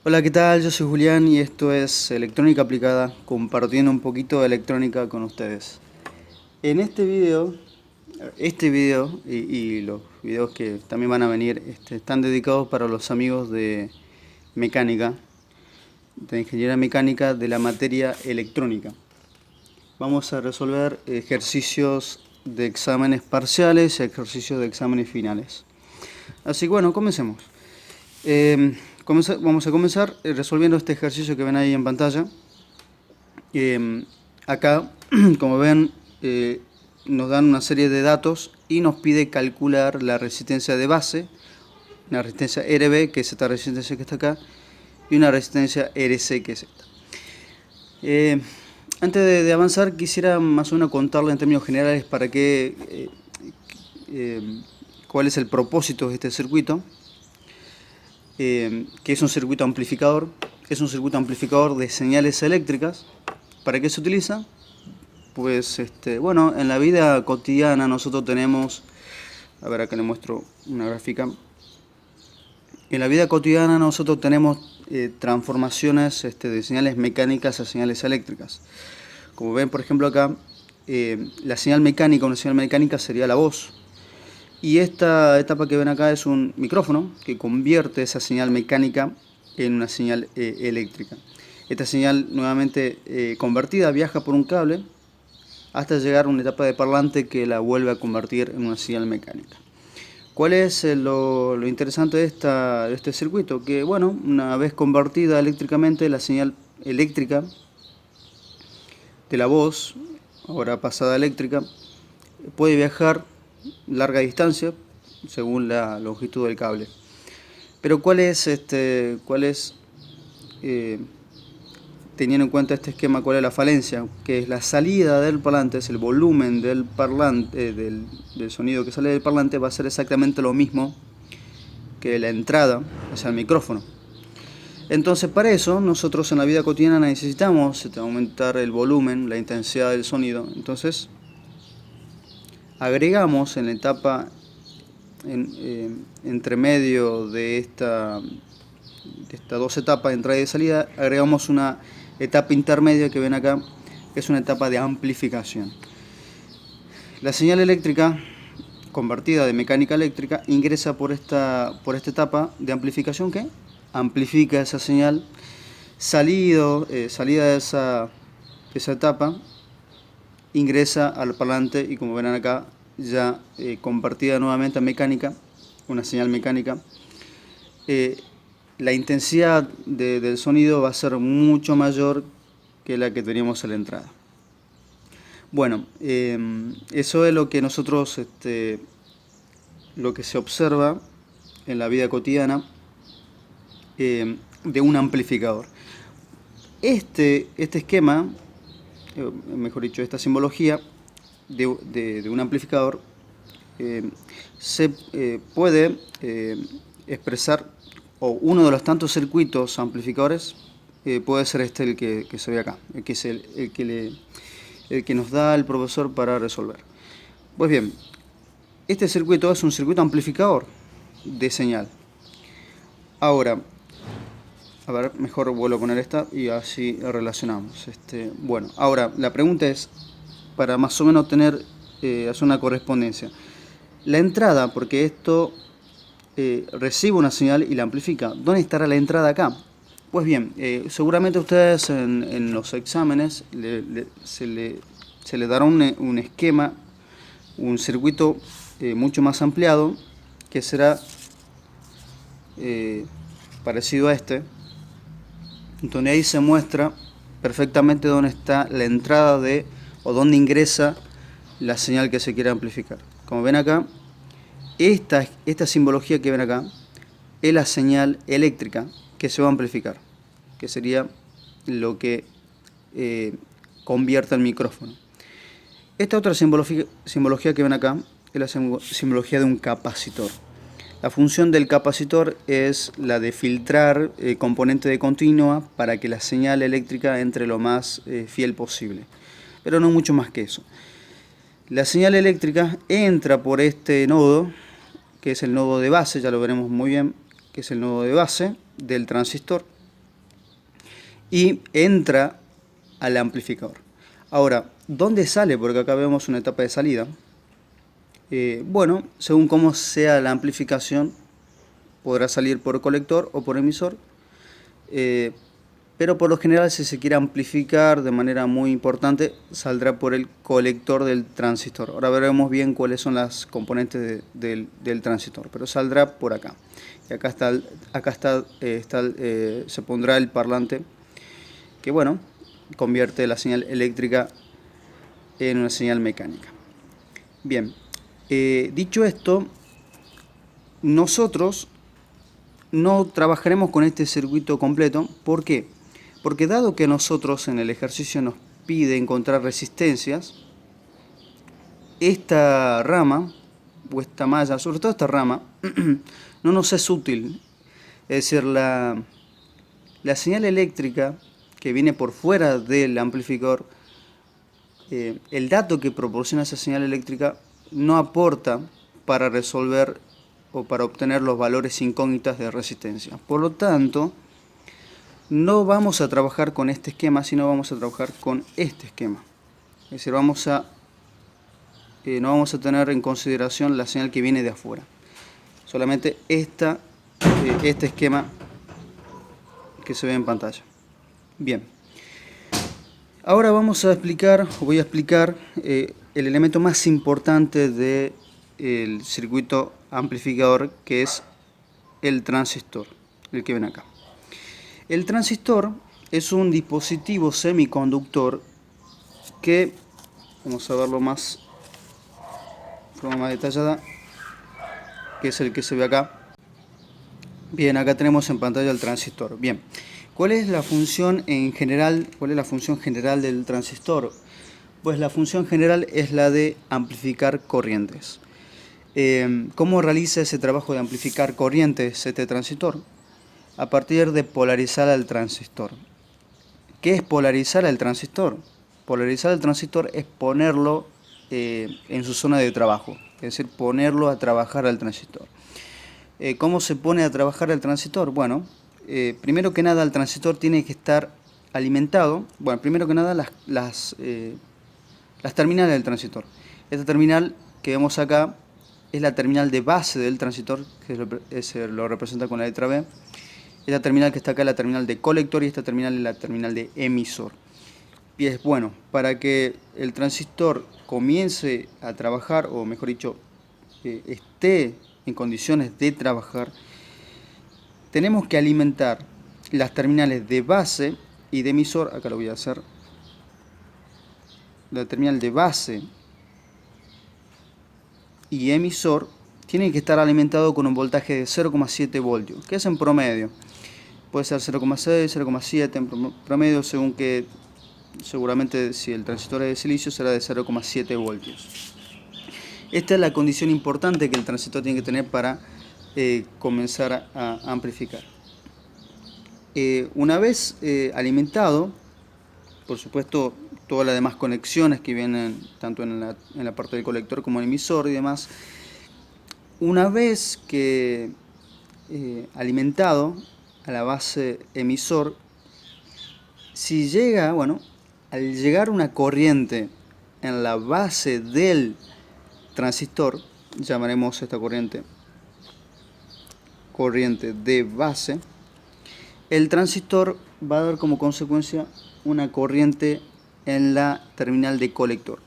Hola, ¿qué tal? Yo soy Julián y esto es Electrónica Aplicada, compartiendo un poquito de electrónica con ustedes. En este video y los videos que también van a venir, están dedicados para los amigos de mecánica, de ingeniería mecánica de la materia electrónica. Vamos a resolver ejercicios de exámenes parciales y ejercicios de exámenes finales. Así que bueno, comencemos. Vamos a comenzar resolviendo este ejercicio que ven ahí en pantalla. Acá, como ven, nos dan una serie de datos y nos pide calcular la resistencia de base, una resistencia RB, que es esta resistencia que está acá, y una resistencia RC, que es esta. Antes de avanzar, quisiera más o menos contarle en términos generales cuál es el propósito de este circuito. Que es un circuito amplificador, de señales eléctricas. ¿Para qué se utiliza? Pues bueno, en la vida cotidiana nosotros tenemos, a ver, acá les muestro una gráfica. En la vida cotidiana nosotros tenemos transformaciones de señales mecánicas a señales eléctricas. Como ven, por ejemplo, acá, una señal mecánica sería la voz. Y esta etapa que ven acá es un micrófono que convierte esa señal mecánica en una señal eléctrica. Esta señal nuevamente convertida viaja por un cable hasta llegar a una etapa de parlante que la vuelve a convertir en una señal mecánica. ¿Cuál es lo interesante de este circuito? Que bueno, una vez convertida eléctricamente, la señal eléctrica de la voz, ahora pasada a eléctrica, puede viajar larga distancia según la longitud del cable. Pero ¿cuál es teniendo en cuenta este esquema, cuál es la falencia? Que es la salida del parlante, es el volumen del parlante, del sonido que sale del parlante, va a ser exactamente lo mismo que la entrada hacia el micrófono. Entonces, para eso nosotros en la vida cotidiana necesitamos aumentar el volumen, la intensidad del sonido. Entonces agregamos en la etapa entre medio de estas dos etapas de entrada y de salida, agregamos una etapa intermedia que ven acá, que es una etapa de amplificación. La señal eléctrica convertida de mecánica eléctrica ingresa por esta etapa de amplificación que amplifica esa señal. Salida de esa etapa, ingresa al parlante y, como verán acá, ya convertida nuevamente a mecánica, una señal mecánica. La intensidad del sonido va a ser mucho mayor que la que teníamos en la entrada. Bueno, eso es lo que nosotros, lo que se observa en la vida cotidiana de un amplificador. Este esquema, mejor dicho, esta simbología de un amplificador se puede expresar, o uno de los tantos circuitos amplificadores puede ser el que se ve acá, que es el que nos da el profesor para resolver. Pues bien, este circuito es un circuito amplificador de señal. Ahora, a ver, mejor vuelvo a poner esta y así relacionamos. Bueno, ahora la pregunta es, para más o menos hacer una correspondencia. La entrada, porque esto recibe una señal y la amplifica. ¿Dónde estará la entrada acá? Pues bien, seguramente ustedes en los exámenes se le dará un esquema, un circuito mucho más ampliado, que será parecido a este, donde ahí se muestra perfectamente dónde está la entrada o dónde ingresa la señal que se quiere amplificar. Como ven acá, esta simbología que ven acá es la señal eléctrica que se va a amplificar, que sería lo que convierte el micrófono. Esta otra simbología que ven acá es la simbología de un capacitor. La función del capacitor es la de filtrar componente de continua para que la señal eléctrica entre lo más fiel posible, pero no mucho más que eso. La señal eléctrica entra por este nodo, que es el nodo de base, ya lo veremos muy bien, que es el nodo de base del transistor. y entra al amplificador. Ahora, ¿dónde sale? Porque acá vemos una etapa de salida. Bueno, según cómo sea la amplificación, podrá salir por colector o por emisor. Pero por lo general, si se quiere amplificar de manera muy importante, saldrá por el colector del transistor. Ahora veremos bien cuáles son las componentes del transistor, pero saldrá por acá. Y acá se pondrá el parlante que, bueno, convierte la señal eléctrica en una señal mecánica. Bien, dicho esto, nosotros no trabajaremos con este circuito completo. ¿Por qué? Porque dado que nosotros en el ejercicio nos pide encontrar resistencias, esta rama, o esta malla, sobre todo esta rama, no nos es útil. Es decir, la señal eléctrica que viene por fuera del amplificador, el dato que proporciona esa señal eléctrica no aporta para resolver o para obtener los valores incógnitas de resistencia. Por lo tanto, no vamos a trabajar con este esquema, sino vamos a trabajar con este esquema. Es decir, no vamos a tener en consideración la señal que viene de afuera. Solamente este esquema que se ve en pantalla. Bien. Ahora voy a explicar el elemento más importante del circuito amplificador, que es el transistor, el que ven acá. El transistor es un dispositivo semiconductor que, vamos a verlo de forma más detallada, que es el que se ve acá. Bien, acá tenemos en pantalla el transistor. Bien, ¿cuál es la función en general? ¿Cuál es la función general del transistor? Pues la función general es la de amplificar corrientes. ¿Cómo realiza ese trabajo de amplificar corrientes este transistor? A partir de polarizar al transistor. ¿Qué es polarizar al transistor? Polarizar al transistor es ponerlo en su zona de trabajo, es decir, ponerlo a trabajar al transistor. ¿Cómo se pone a trabajar el transistor? Bueno, primero que nada el transistor tiene que estar alimentado. Bueno, primero que nada las terminales del transistor. Esta terminal que vemos acá es la terminal de base del transistor, que se lo representa con la letra B. Esta terminal que está acá es la terminal de colector y esta terminal es la terminal de emisor. Y es bueno, para que el transistor comience a trabajar, o mejor dicho, esté en condiciones de trabajar, tenemos que alimentar las terminales de base y de emisor. Acá lo voy a hacer. La terminal de base y emisor tiene que estar alimentado con un voltaje de 0,7 voltios, que es en promedio. Puede ser 0,6, 0,7 en promedio, según que seguramente si el transistor es de silicio será de 0,7 voltios. Esta es la condición importante que el transistor tiene que tener para comenzar a amplificar. Una vez alimentado, por supuesto, todas las demás conexiones que vienen tanto en la parte del colector como en el emisor y demás, una vez que alimentado a la base emisor, si llega, al llegar una corriente en la base del transistor, llamaremos esta corriente de base, el transistor va a dar como consecuencia una corriente en la terminal de colector.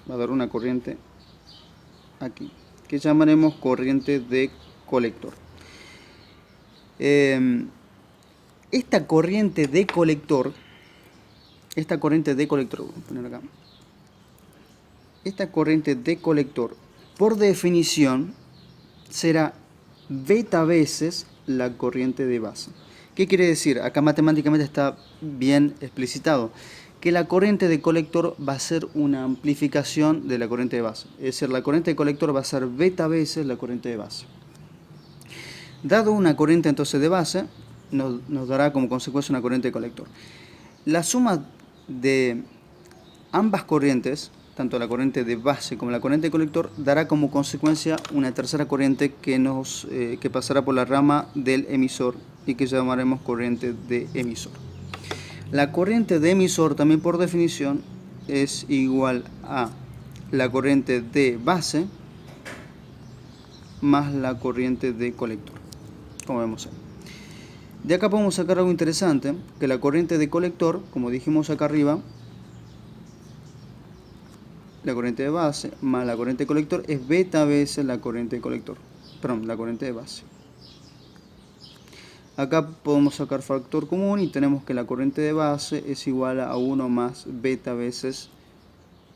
Va a dar una corriente aquí, que llamaremos corriente de colector. Esta corriente de colector, voy a poner acá. Esta corriente de colector, por definición, será beta veces la corriente de base. ¿Qué quiere decir? Acá matemáticamente está bien explicitado que la corriente de colector va a ser una amplificación de la corriente de base. Es decir, la corriente de colector va a ser beta veces la corriente de base. Dado una corriente entonces de base, nos dará como consecuencia una corriente de colector. La suma de ambas corrientes, tanto la corriente de base como la corriente de colector, dará como consecuencia una tercera corriente que pasará por la rama del emisor y que llamaremos corriente de emisor. La corriente de emisor también por definición es igual a la corriente de base más la corriente de colector, como vemos ahí. De acá podemos sacar algo interesante, que la corriente de colector, como dijimos acá arriba, la corriente de base más la corriente de colector es beta veces la corriente de colector, perdón, la corriente de base. Acá podemos sacar factor común y tenemos que la corriente de base es igual a 1 más beta veces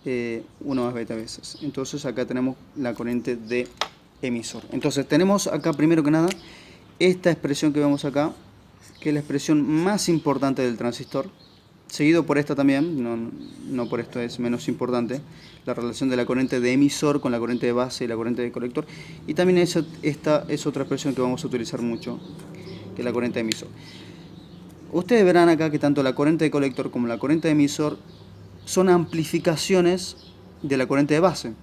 1 más beta veces. Entonces acá tenemos la corriente de emisor. Entonces tenemos acá primero que nada esta expresión que vemos acá, que es la expresión más importante del transistor, seguido por esta también, no por esto es menos importante, la relación de la corriente de emisor con la corriente de base y la corriente de colector. Y también esta es otra expresión que vamos a utilizar mucho, que es la corriente de emisor. Ustedes verán acá que tanto la corriente de colector como la corriente de emisor son amplificaciones de la corriente de base.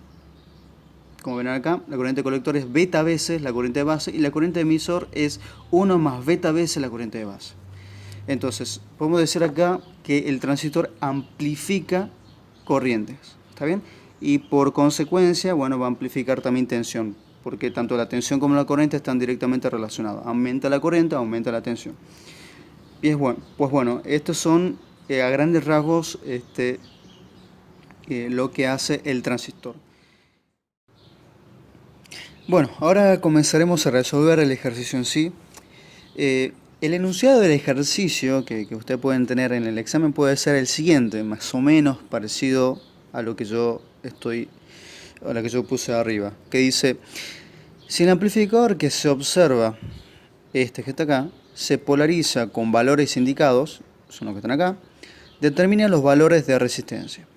Como verán acá, la corriente de colector es beta veces la corriente de base y la corriente de emisor es 1 más beta veces la corriente de base. Entonces, podemos decir acá que el transistor amplifica corrientes, ¿está bien? Y por consecuencia, bueno, va a amplificar también tensión, porque tanto la tensión como la corriente están directamente relacionadas. Aumenta la corriente, aumenta la tensión. Y es bueno, pues bueno, estos son a grandes rasgos lo que hace el transistor. Bueno, ahora comenzaremos a resolver el ejercicio en sí. El enunciado del ejercicio que ustedes pueden tener en el examen puede ser el siguiente, más o menos parecido a lo que yo puse arriba, que dice: si el amplificador que se observa, este que está acá, se polariza con valores indicados, son los que están acá, determina los valores de resistencia.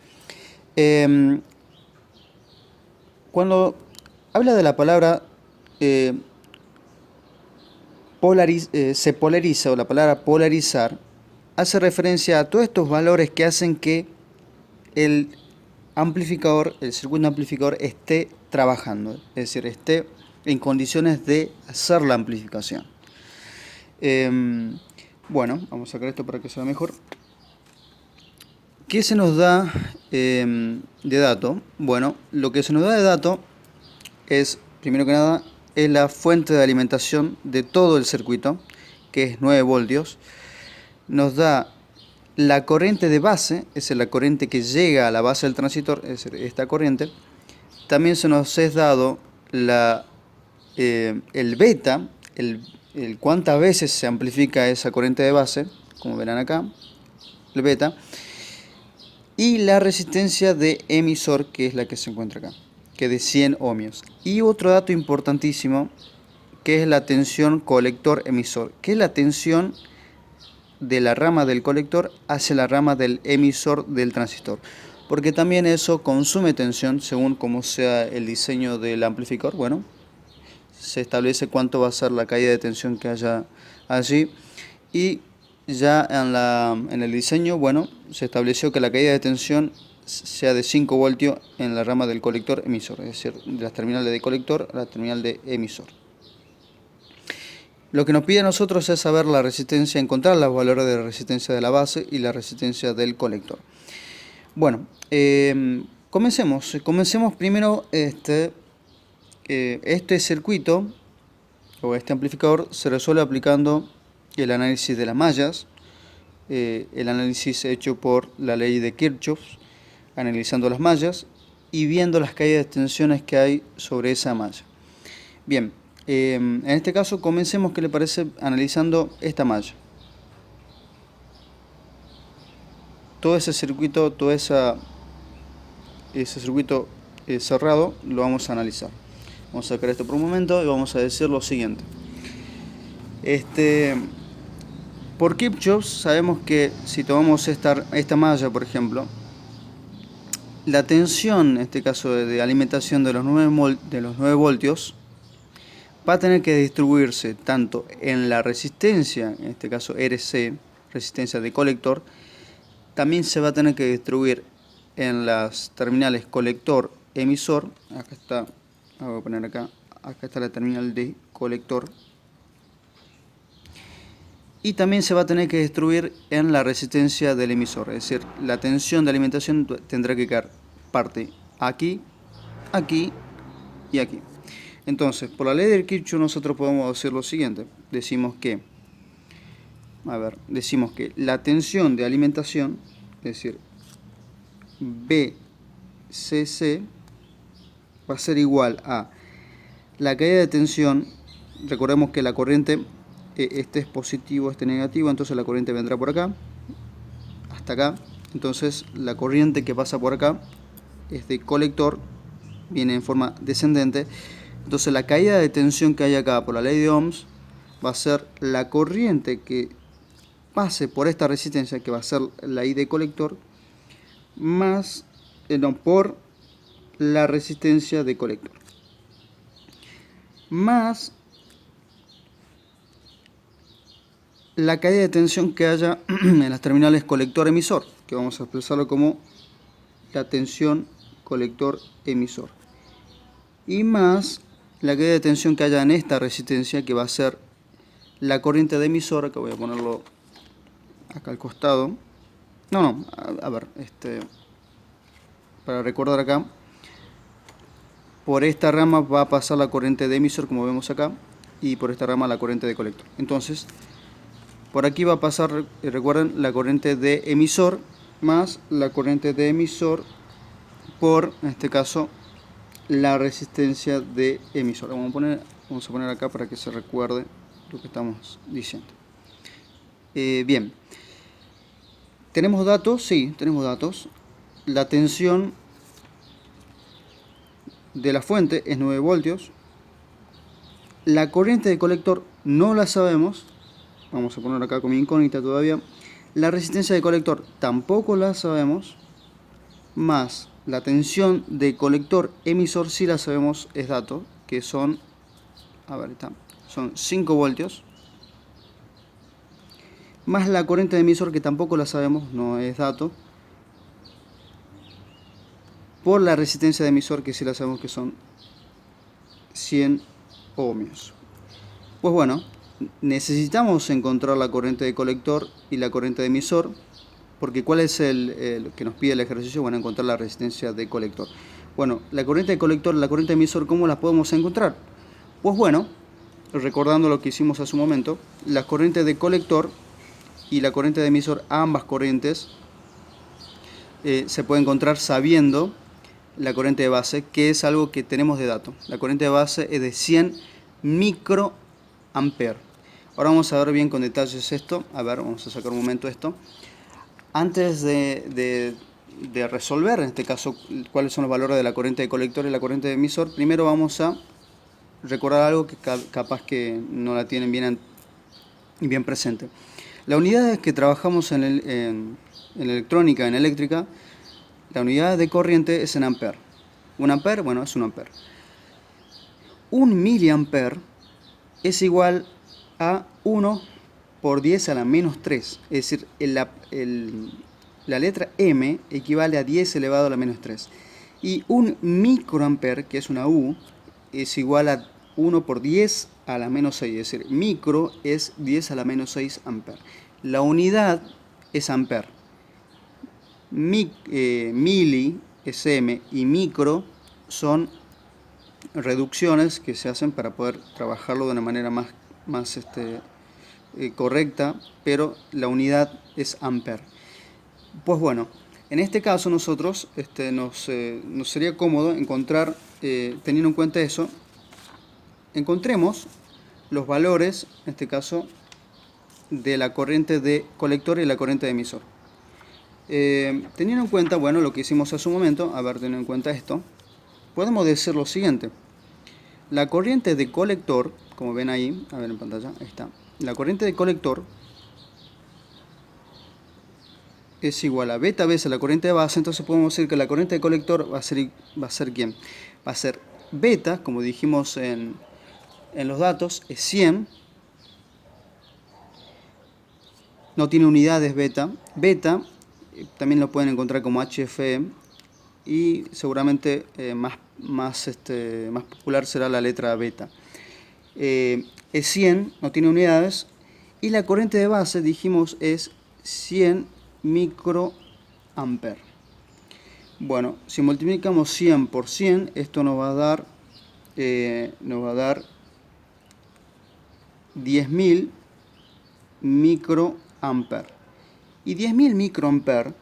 Cuando habla de la palabra se polariza, o la palabra polarizar, hace referencia a todos estos valores que hacen que el circuito amplificador esté trabajando, es decir, esté en condiciones de hacer la amplificación. Bueno, vamos a sacar esto para que sea mejor. ¿Qué se nos da de dato? Bueno, lo que se nos da de dato es, primero que nada, es la fuente de alimentación de todo el circuito, que es 9 voltios. Nos da la corriente de base, es la corriente que llega a la base del transistor, es decir, esta corriente. También se nos es dado el beta, el cuántas veces se amplifica esa corriente de base, como verán acá, el beta. Y la resistencia de emisor, que es la que se encuentra acá, que es de 100 ohmios. Y otro dato importantísimo, que es la tensión colector-emisor, que es la tensión de la rama del colector hacia la rama del emisor del transistor. Porque también eso consume tensión según como sea el diseño del amplificador. Bueno, se establece cuánto va a ser la caída de tensión que haya allí. Y ya en el diseño, bueno, se estableció que la caída de tensión sea de 5 voltios en la rama del colector emisor, es decir, de las terminales de colector a la terminal de emisor. Lo que nos pide a nosotros es saber la resistencia, encontrar los valores de resistencia de la base y la resistencia del colector. Bueno, comencemos primero. Este circuito o este amplificador se resuelve aplicando el análisis de las mallas, el análisis hecho por la ley de Kirchhoff, analizando las mallas y viendo las caídas de tensiones que hay sobre esa malla. Bien, en este caso comencemos, ¿qué le parece?, analizando esta malla. Todo ese circuito, ese circuito cerrado lo vamos a analizar. Vamos a sacar esto por un momento y vamos a decir lo siguiente. Por Kirchhoff sabemos que si tomamos esta malla, por ejemplo, la tensión, en este caso de alimentación de los 9 voltios, va a tener que distribuirse tanto en la resistencia, en este caso RC, resistencia de colector, también se va a tener que distribuir en las terminales colector-emisor. Acá está, voy a poner acá está la terminal de colector. y también se va a tener que distribuir en la resistencia del emisor, es decir, la tensión de alimentación tendrá que quedar parte aquí, aquí y aquí. Entonces, por la ley de Kirchhoff nosotros podemos decir lo siguiente, decimos que la tensión de alimentación, es decir, BCC, va a ser igual a la caída de tensión. Recordemos que la corriente, este es positivo, este es negativo, entonces la corriente vendrá por acá, hasta acá. Entonces la corriente que pasa por acá es de colector, viene en forma descendente. Entonces la caída de tensión que hay acá por la ley de Ohms va a ser la corriente que pase por esta resistencia, que va a ser la I de colector, más por la resistencia de colector, más la caída de tensión que haya en las terminales colector-emisor, que vamos a expresarlo como la tensión colector-emisor, y más la caída de tensión que haya en esta resistencia, que va a ser la corriente de emisor, que voy a ponerlo acá al costado. A ver, para recordar acá, por esta rama va a pasar la corriente de emisor, como vemos acá, y por esta rama la corriente de colector. Entonces, por aquí va a pasar, recuerden, la corriente de emisor más la corriente de emisor por, en este caso, la resistencia de emisor. Vamos a poner acá para que se recuerde lo que estamos diciendo. Bien. ¿Tenemos datos? Sí, tenemos datos. La tensión de la fuente es 9 voltios. La corriente de colector no la sabemos. Vamos a poner acá como incógnita todavía. La resistencia de colector tampoco la sabemos. Más la tensión de colector emisor sí la sabemos, es dato, que son, son 5 voltios. Más la corriente de emisor, que tampoco la sabemos, no es dato, por la resistencia de emisor, que sí la sabemos, que son 100 ohmios. Pues bueno, necesitamos encontrar la corriente de colector y la corriente de emisor, porque ¿cuál es el que nos pide el ejercicio? Bueno, encontrar la resistencia de colector. Bueno, la corriente de colector y la corriente de emisor, ¿cómo las podemos encontrar? Pues bueno, recordando lo que hicimos hace un momento, la corriente de colector y la corriente de emisor, ambas corrientes, se puede encontrar sabiendo la corriente de base, que es algo que tenemos de dato. La corriente de base es de 100 microamperes. Ahora vamos a ver bien con detalles esto. A ver, vamos a sacar un momento esto. Antes de resolver, en este caso, cuáles son los valores de la corriente de colector y la corriente de emisor, primero vamos a recordar algo que capaz que no la tienen bien presente. Las unidades que trabajamos en electrónica, en eléctrica, la unidad de corriente es en amper. Un amper, bueno, es un amper. Un miliamper es igual a 1 por 10 a la menos 3. Es decir, la letra M equivale a 10 elevado a la menos 3. Y un microamper, que es una U, es igual a 1 por 10 a la menos 6. Es decir, micro es 10 a la menos 6 amper. La unidad es amper. Mili es M y micro son reducciones que se hacen para poder trabajarlo de una manera más correcta, pero la unidad es amper. Pues bueno, en este caso nosotros nos sería cómodo encontrar, teniendo en cuenta eso, encontremos los valores, en este caso, de la corriente de colector y la corriente de emisor. Teniendo en cuenta, bueno, lo que hicimos hace un momento, teniendo en cuenta esto, podemos decir lo siguiente. La corriente de colector, como ven ahí, a ver en pantalla, ahí está. La corriente de colector es igual a beta veces la corriente de base, entonces podemos decir que la corriente de colector va a ser ¿quién? Va a ser beta, como dijimos en los datos, es 100. No tiene unidades beta. Beta también lo pueden encontrar como HFE y seguramente más popular será la letra beta. Es 100, no tiene unidades Y la corriente de base, dijimos, es 100 microamperes. Bueno, si multiplicamos 100 por 100, esto nos va a dar 10.000 microamperes. Y 10.000 microamperes,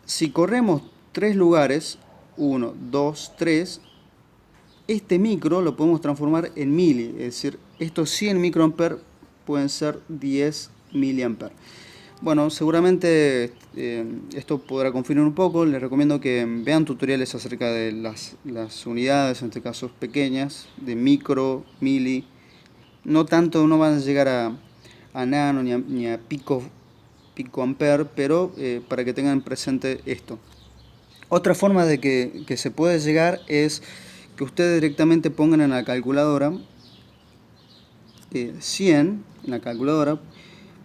si corremos 3 lugares, 1, 2, 3, este micro lo podemos transformar en mili, es decir, estos 100 microamperes pueden ser 10 miliamperes. Bueno, seguramente esto podrá confundir un poco. Les recomiendo que vean tutoriales acerca de las unidades, en este caso pequeñas, de micro, mili. No tanto, no van a llegar a nano ni a picoamper, pero para que tengan presente esto. Otra forma de que se puede llegar es que ustedes directamente pongan en la calculadora 100, en la calculadora,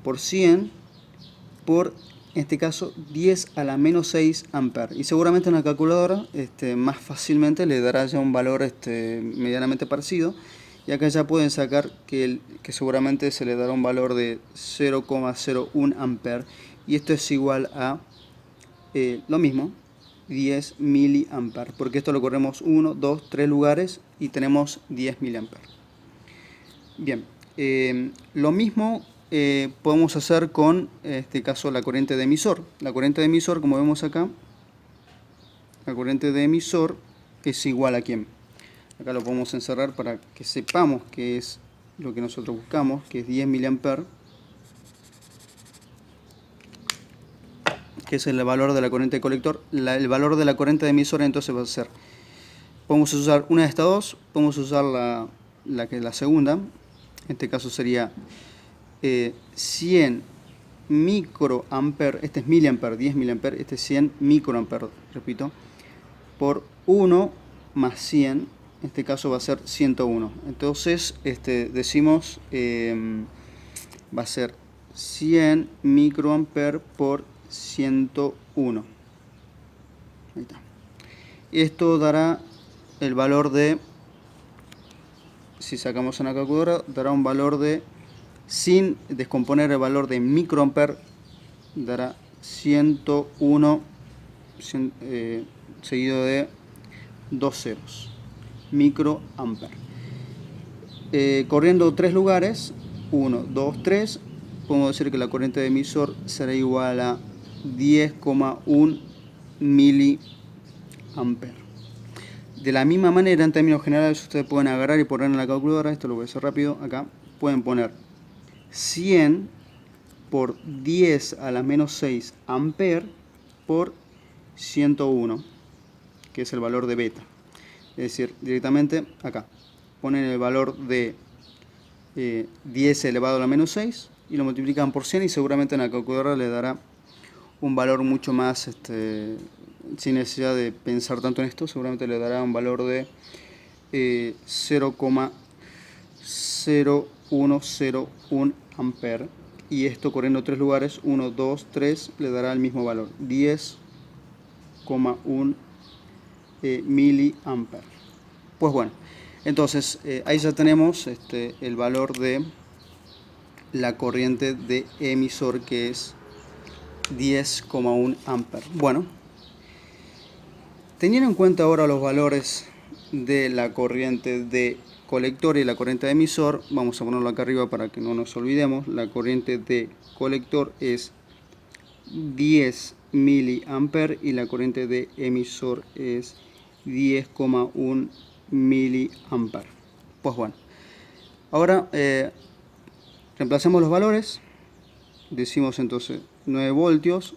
por 100, por, en este caso, 10 a la menos 6 amperes. Y seguramente en la calculadora más fácilmente le dará ya un valor medianamente parecido. Y acá ya pueden sacar que seguramente se le dará un valor de 0,01 amperes. Y esto es igual a lo mismo, 10 miliamperes. Porque esto lo corremos 1, 2, 3 lugares y tenemos 10 miliamperes. Bien, lo mismo podemos hacer con, en este caso, la corriente de emisor. La corriente de emisor, como vemos acá, la corriente de emisor es igual a ¿quién? Acá lo podemos encerrar para que sepamos qué es lo que nosotros buscamos, que es 10 miliamperes, que es el valor de la corriente de colector. El valor de la corriente de emisor entonces va a ser, podemos usar una de estas dos, podemos usar la segunda, en este caso sería 100 microamperes, este es miliamperes, 10 miliamperes, este es 100 microamperes, repito, por 1 más 100, en este caso va a ser 101. Entonces decimos, va a ser 100 microamperes por 101. Ahí está. Esto dará el valor de, si sacamos una calculadora, dará un valor de, sin descomponer el valor de microamper, dará 101 seguido de 2 ceros, microamper. Corriendo 3 lugares, 1, 2, 3, podemos decir que la corriente de emisor será igual a 10,1 miliamper. De la misma manera, en términos generales, ustedes pueden agarrar y poner en la calculadora, esto lo voy a hacer rápido, acá, pueden poner 100 por 10 a la menos 6 amperes por 101, que es el valor de beta. Es decir, directamente acá, ponen el valor de 10 elevado a la menos 6 y lo multiplican por 100 y seguramente en la calculadora le dará un valor mucho más, sin necesidad de pensar tanto en esto, seguramente le dará un valor de 0,0101 amperes, y esto corriendo 3 lugares, 1, 2, 3, le dará el mismo valor, 10,1 miliamperes. Pues bueno, entonces ahí ya tenemos el valor de la corriente de emisor, que es 10,1 amperes. Bueno, teniendo en cuenta ahora los valores de la corriente de colector y la corriente de emisor, vamos a ponerlo acá arriba para que no nos olvidemos. La corriente de colector es 10 miliamperes y la corriente de emisor es 10,1 miliamperes. Pues bueno, ahora reemplacemos los valores. Decimos entonces 9 voltios,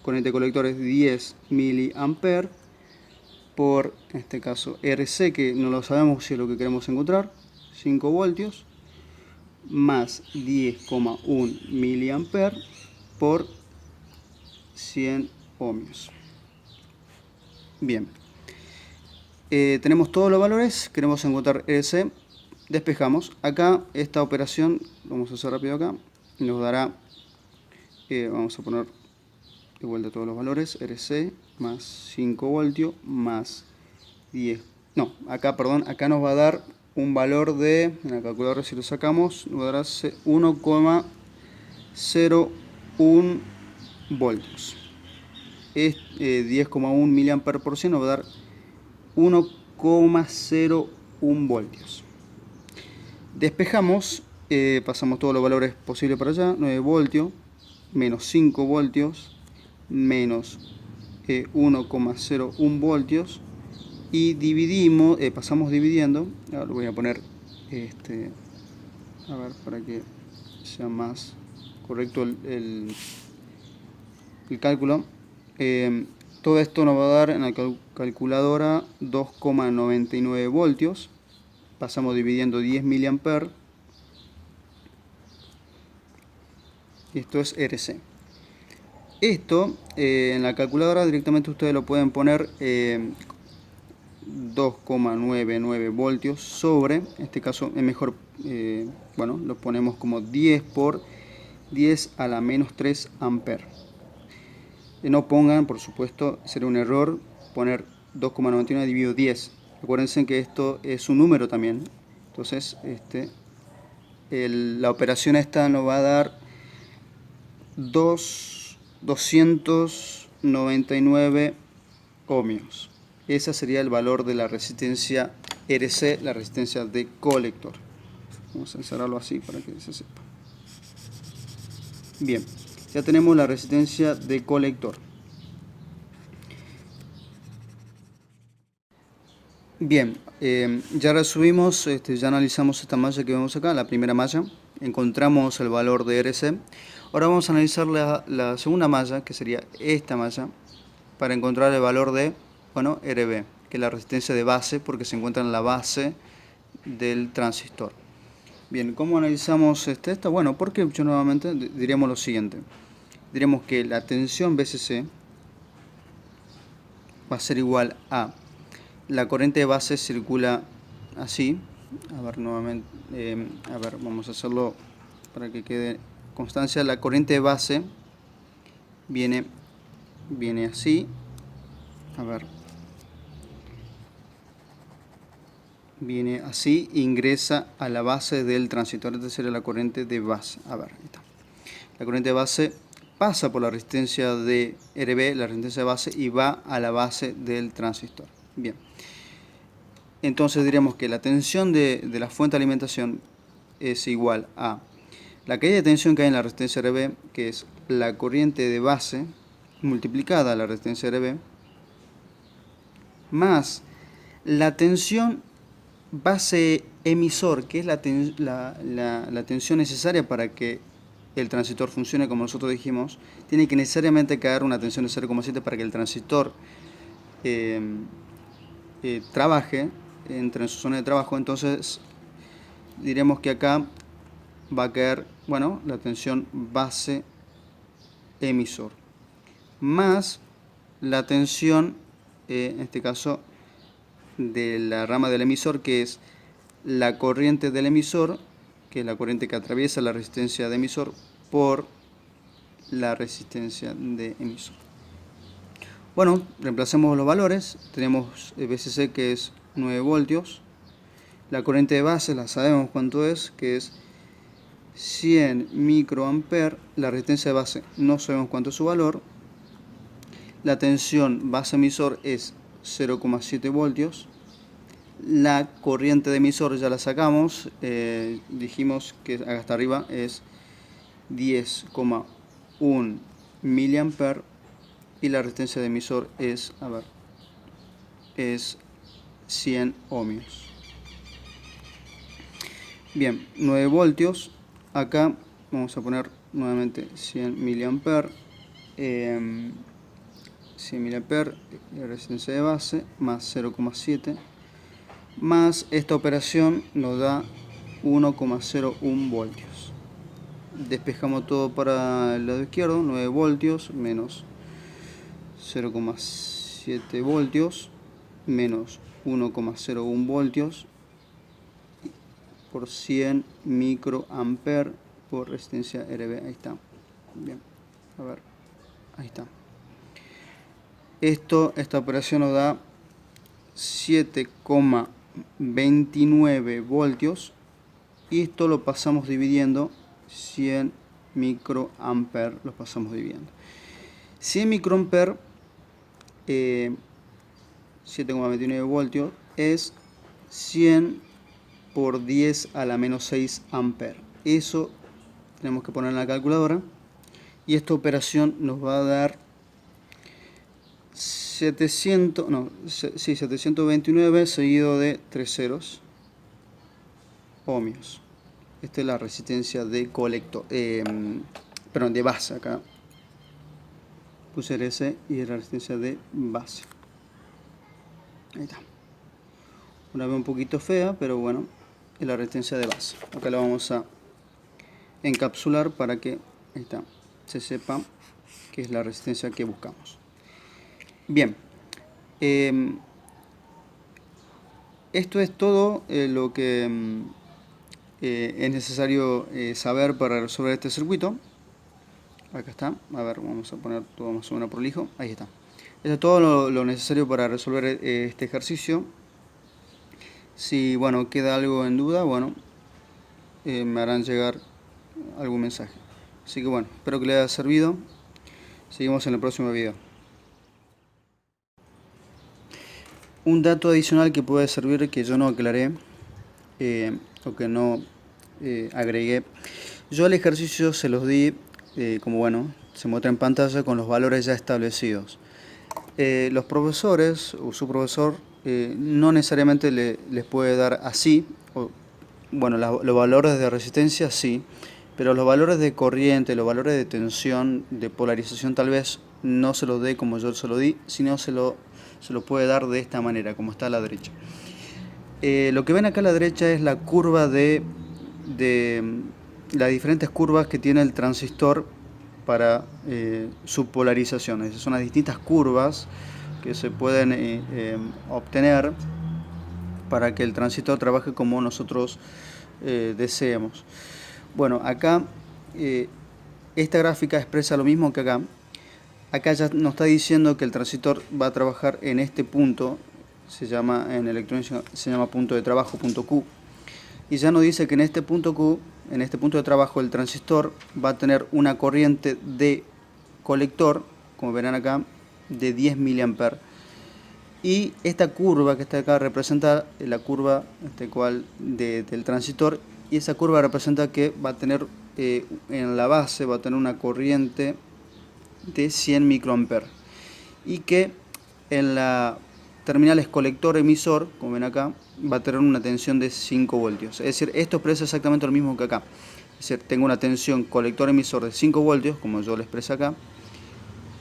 corriente de colector es 10 miliamperes, por, en este caso, RC, que no lo sabemos si es lo que queremos encontrar, 5 voltios, más 10,1 miliamperes por 100 ohmios. Bien, tenemos todos los valores, queremos encontrar RC, despejamos. Acá, esta operación, vamos a hacer rápido acá, nos dará, vamos a poner de vuelta todos los valores, RC más 5 voltios más 10, no, acá, perdón, acá nos va a dar un valor de, en la calculadora si lo sacamos, nos dará 1,01 voltios. 10,1 miliamperes por 100 nos va a dar 1,01 voltios. Despejamos, pasamos todos los valores posibles para allá, 9 voltios, menos 5 voltios, menos 1,01 voltios, y dividimos, pasamos dividiendo. Ahora lo voy a poner, a ver, para que sea más correcto el cálculo. Todo esto nos va a dar en la calculadora 2,99 voltios. Pasamos dividiendo 10 miliamperes. Esto es RC. Esto en la calculadora directamente ustedes lo pueden poner 2,99 voltios sobre, en este caso es mejor, bueno, lo ponemos como 10 por 10 a la menos 3 amperes. No pongan, por supuesto, sería un error poner 2,99 dividido 10. Acuérdense que esto es un número también. Entonces, la operación esta nos va a dar 299 ohmios. Ese sería el valor de la resistencia RC, la resistencia de colector. Vamos a encerrarlo así para que se sepa. Bien, ya tenemos la resistencia de colector. Bien, ya resumimos, ya analizamos esta malla que vemos acá, la primera malla. Encontramos el valor de RC. Ahora vamos a analizar la segunda malla, que sería esta malla, para encontrar el valor de, bueno, RB, que es la resistencia de base, porque se encuentra en la base del transistor. Bien, ¿cómo analizamos esto? Bueno, porque yo nuevamente diríamos lo siguiente. Diríamos que la tensión VCC va a ser igual a la corriente de base circula así. A ver, nuevamente, a ver, vamos a hacerlo para que quede constancia. La corriente de base viene así. A ver. Viene así, ingresa a la base del transistor. Esta sería la corriente de base. A ver, ahí está. La corriente de base pasa por la resistencia de RB, la resistencia de base, y va a la base del transistor. Bien. Entonces diríamos que la tensión de la fuente de alimentación es igual a la caída de tensión que hay en la resistencia RB, que es la corriente de base multiplicada a la resistencia RB, más la tensión base emisor, que es la tensión necesaria para que el transistor funcione como nosotros dijimos. Tiene que necesariamente caer una tensión de 0,7 para que el transistor trabaje, entre en su zona de trabajo. Entonces diremos que acá va a caer, bueno, la tensión base emisor más la tensión, en este caso, de la rama del emisor, que es la corriente del emisor, que es la corriente que atraviesa la resistencia de emisor por la resistencia de emisor. Bueno, reemplacemos los valores. Tenemos VCC, que es 9 voltios. La corriente de base la sabemos cuánto es, que es 100 microamperes. La resistencia de base no sabemos cuánto es su valor. La tensión base emisor es 0,7 voltios. La corriente de emisor ya la sacamos. Dijimos que acá hasta arriba es 10,1 miliamperes. Y la resistencia de emisor es, a ver, es 100 ohmios. Bien, 9 voltios. Acá vamos a poner nuevamente 100 miliamperes. 100 miliamperes, la resistencia de base, más 0,7. Más esta operación nos da 1,01 voltios. Despejamos todo para el lado izquierdo. 9 voltios menos 0,7 voltios menos 1,01 voltios por 100 microamperes por resistencia RB. Ahí está. Bien, a ver, ahí está. Esta operación nos da 7,1 29 voltios y esto lo pasamos dividiendo 100 microamperes, lo pasamos dividiendo 100 microamperes, 7,29 voltios es 100 por 10 a la menos 6 amperes. Eso tenemos que poner en la calculadora y esta operación nos va a dar 729 seguido de 3 ceros ohmios. Esta es la resistencia de colector, perdón, de base. Acá puse RS y es la resistencia de base. Ahí está. Una vez un poquito fea, pero bueno, es la resistencia de base. Acá la vamos a encapsular para que, ahí está, se sepa que es la resistencia que buscamos. Bien, esto es todo lo que es necesario saber para resolver este circuito. Acá está, a ver, vamos a poner todo más o menos prolijo. Ahí está. Esto es todo lo necesario para resolver este ejercicio. Si bueno, queda algo en duda, bueno, me harán llegar algún mensaje. Así que bueno, espero que les haya servido. Seguimos en el próximo video. Un dato adicional que puede servir, que yo no aclaré o que no agregué. Yo al ejercicio se los di, como bueno, se muestra en pantalla con los valores ya establecidos. Los profesores o su profesor no necesariamente les puede dar así, o, bueno, los valores de resistencia sí, pero los valores de corriente, los valores de tensión, de polarización tal vez no se los dé como yo se lo di, sino se lo puede dar de esta manera, como está a la derecha. Lo que ven acá a la derecha es la curva de las diferentes curvas que tiene el transistor para su polarización. Esas son las distintas curvas que se pueden obtener para que el transistor trabaje como nosotros deseemos. Bueno, acá esta gráfica expresa lo mismo que acá. Acá ya nos está diciendo que el transistor va a trabajar en este punto, en electrónica se llama punto de trabajo, punto Q. Y ya nos dice que en este punto Q, en este punto de trabajo, el transistor va a tener una corriente de colector, como verán acá, de 10 mA. Y esta curva que está acá representa la curva del transistor, y esa curva representa que va a tener en la base va a tener una corriente de 100 microamperes y que en la terminales colector emisor, como ven acá, va a tener una tensión de 5 voltios. Es decir, esto expresa exactamente lo mismo que acá. Es decir, tengo una tensión colector emisor de 5 voltios, como yo lo expresé acá.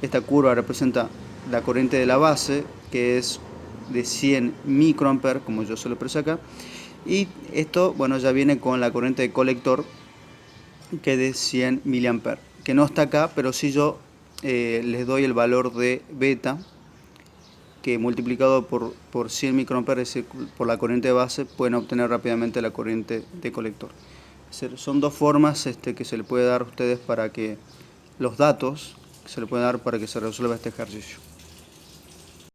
Esta curva representa la corriente de la base, que es de 100 microamperes, como yo se lo expresé acá. Y esto, bueno, ya viene con la corriente de colector, que es de 100 mA, que no está acá, pero sí yo les doy el valor de beta, que multiplicado por 100 microamperes, es decir, por la corriente de base, pueden obtener rápidamente la corriente de colector. Es decir, son dos formas que se le puede dar a ustedes para que los datos se le pueden dar para que se resuelva este ejercicio.